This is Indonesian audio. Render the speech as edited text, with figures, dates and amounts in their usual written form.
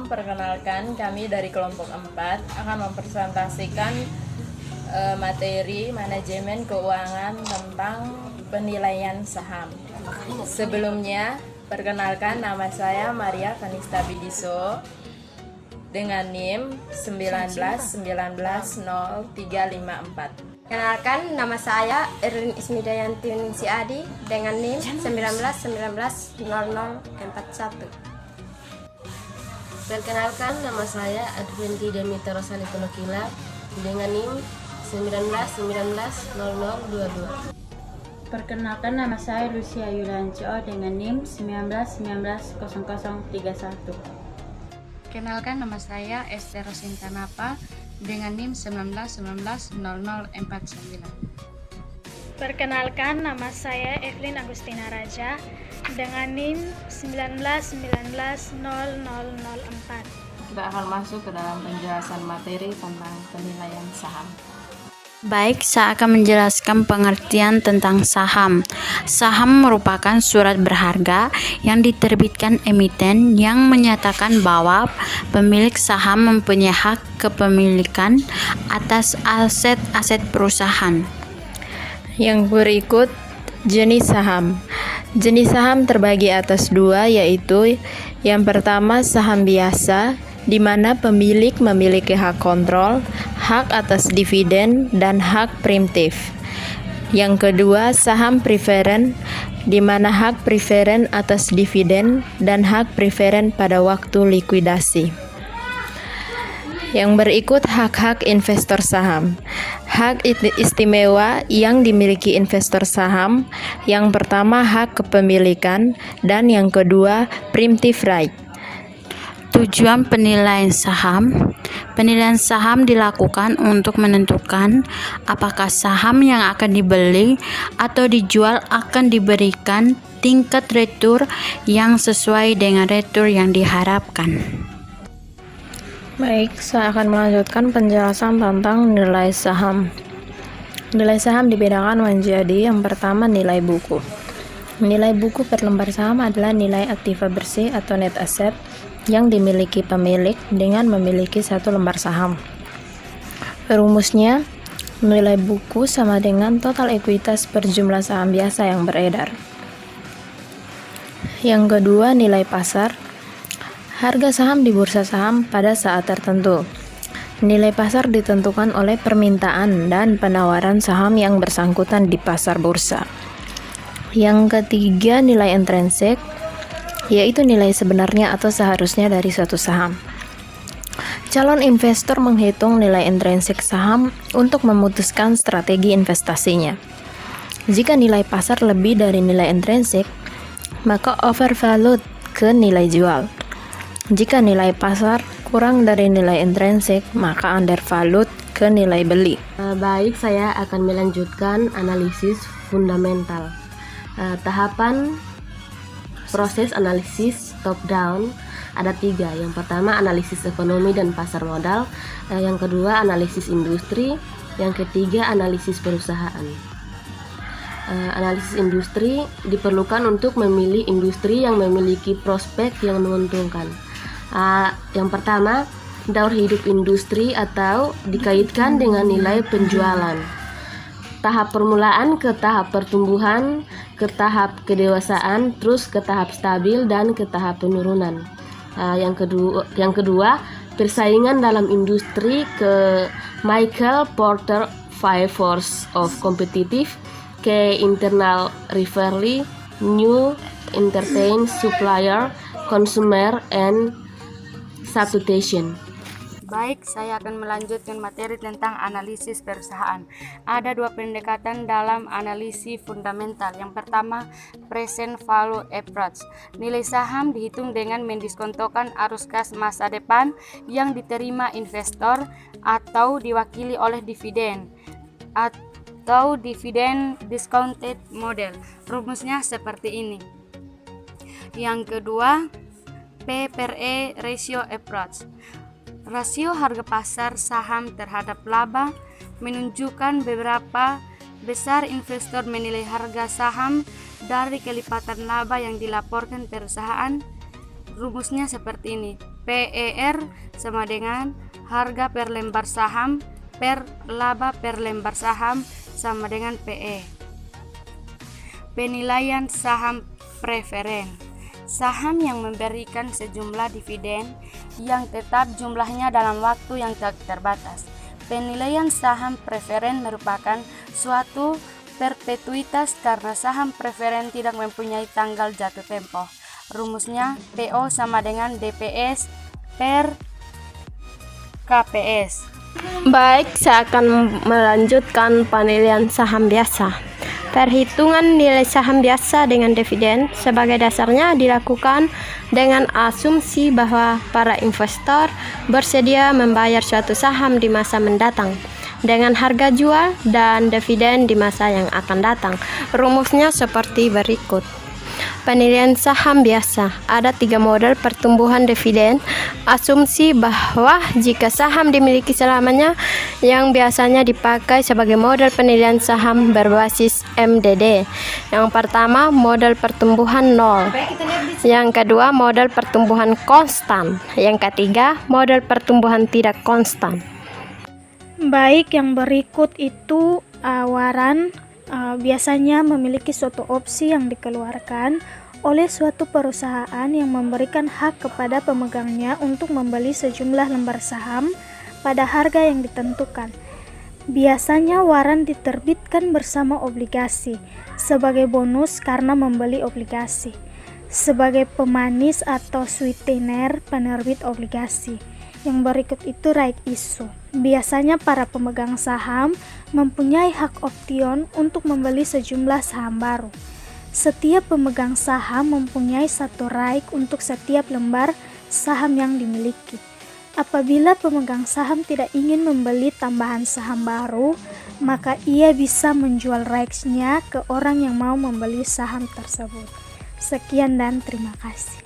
perkenalkan kami dari kelompok 4 akan mempresentasikan materi manajemen keuangan tentang penilaian saham. Sebelumnya, perkenalkan nama saya Maria Kanista Bidiso dengan NIM 19190354. Kenalkan, nama saya Erlin Ismidayantin Siadi dengan NIM 19190041. Perkenalkan, nama saya Adventi Demita Rosali Tunukila dengan NIM 19190022. Perkenalkan, nama saya Lucia Yulancio dengan NIM 19190031. Kenalkan, nama saya Esther Rosintanapa dengan NIM 19190049. Perkenalkan, nama saya Evelyn Agustina Raja dengan NIM 19190004. Kita akan masuk ke dalam penjelasan materi tentang penilaian saham. Baik, saya akan menjelaskan pengertian tentang saham. Saham merupakan surat berharga yang diterbitkan emiten yang menyatakan bahwa pemilik saham mempunyai hak kepemilikan atas aset-aset perusahaan. Yang berikut jenis saham. Jenis saham terbagi atas dua, yaitu yang pertama saham biasa, di mana pemilik memiliki hak kontrol, hak atas dividen, dan hak preemptif. Yang kedua, saham preferen, di mana hak preferen atas dividen dan hak preferen pada waktu likuidasi. Yang berikut hak-hak investor saham. Hak istimewa yang dimiliki investor saham, yang pertama hak kepemilikan, dan yang kedua preemptive right. Tujuan penilaian saham. Penilaian saham dilakukan untuk menentukan apakah saham yang akan dibeli atau dijual akan diberikan tingkat retur yang sesuai dengan retur yang diharapkan. Baik, saya akan melanjutkan penjelasan tentang nilai saham. Nilai saham dibedakan menjadi yang pertama nilai buku. Nilai buku per lembar saham adalah nilai aktiva bersih atau net asset yang dimiliki pemilik dengan memiliki satu lembar saham. Rumusnya, nilai buku sama dengan total ekuitas per jumlah saham biasa yang beredar. Yang kedua, nilai pasar. Harga saham di bursa saham pada saat tertentu. Nilai pasar ditentukan oleh permintaan dan penawaran saham yang bersangkutan di pasar bursa. Yang ketiga, nilai intrinsik, yaitu nilai sebenarnya atau seharusnya dari suatu saham. Calon investor menghitung nilai intrinsik saham untuk memutuskan strategi investasinya. Jika nilai pasar lebih dari nilai intrinsik, maka overvalued ke nilai jual. Jika nilai pasar kurang dari nilai intrinsik, maka undervalued ke nilai beli. Baik, saya akan melanjutkan analisis fundamental. Tahapan proses analisis top down ada 3. Yang pertama analisis ekonomi dan pasar modal, yang kedua analisis industri, yang ketiga analisis perusahaan. Analisis industri diperlukan untuk memilih industri yang memiliki prospek yang menguntungkan. Yang pertama, daur hidup industri atau dikaitkan dengan nilai penjualan. Tahap permulaan ke tahap pertumbuhan, ke tahap kedewasaan, terus ke tahap stabil dan ke tahap penurunan. Yang kedua, persaingan dalam industri ke Michael Porter 5 Force of Competitive, ke internal rivalry, new entertain, supplier, consumer, and substitution. Baik, saya akan melanjutkan materi tentang analisis perusahaan. Ada 2 pendekatan dalam analisis fundamental. Yang pertama, present value approach. Nilai saham dihitung dengan mendiskontokan arus kas masa depan yang diterima investor atau diwakili oleh dividen atau dividen discounted model. Rumusnya seperti ini. Yang kedua, P/E ratio approach. Rasio harga pasar saham terhadap laba menunjukkan beberapa besar investor menilai harga saham dari kelipatan laba yang dilaporkan perusahaan Rumusnya seperti ini. PER sama dengan harga per lembar saham per laba per lembar saham sama dengan PE. Penilaian saham preferen. Saham yang memberikan sejumlah dividen yang tetap jumlahnya dalam waktu yang tak terbatas. Penilaian saham preferen merupakan suatu perpetuitas karena saham preferen tidak mempunyai tanggal jatuh tempo. Rumusnya PO sama dengan DPS per KPS. Baik, saya akan melanjutkan penilaian saham biasa. Perhitungan nilai saham biasa dengan dividen sebagai dasarnya dilakukan dengan asumsi bahwa para investor bersedia membayar suatu saham di masa mendatang dengan harga jual dan dividen di masa yang akan datang. Rumusnya seperti berikut. Penilaian saham biasa ada 3 model pertumbuhan dividen. Asumsi bahwa jika saham dimiliki selamanya, yang biasanya dipakai sebagai model penilaian saham berbasis MDD. Yang pertama, model pertumbuhan 0. Yang kedua, model pertumbuhan konstan. Yang ketiga, model pertumbuhan tidak konstan. Baik, yang berikut itu waran biasanya memiliki suatu opsi yang dikeluarkan oleh suatu perusahaan yang memberikan hak kepada pemegangnya untuk membeli sejumlah lembar saham pada harga yang ditentukan. Biasanya waran diterbitkan bersama obligasi sebagai bonus karena membeli obligasi, sebagai pemanis atau sweetener penerbit obligasi. Yang berikut itu right issue. Biasanya para pemegang saham mempunyai hak option untuk membeli sejumlah saham baru. Setiap pemegang saham mempunyai satu right untuk setiap lembar saham yang dimiliki. Apabila pemegang saham tidak ingin membeli tambahan saham baru, maka ia bisa menjual rights-nya ke orang yang mau membeli saham tersebut. Sekian dan terima kasih.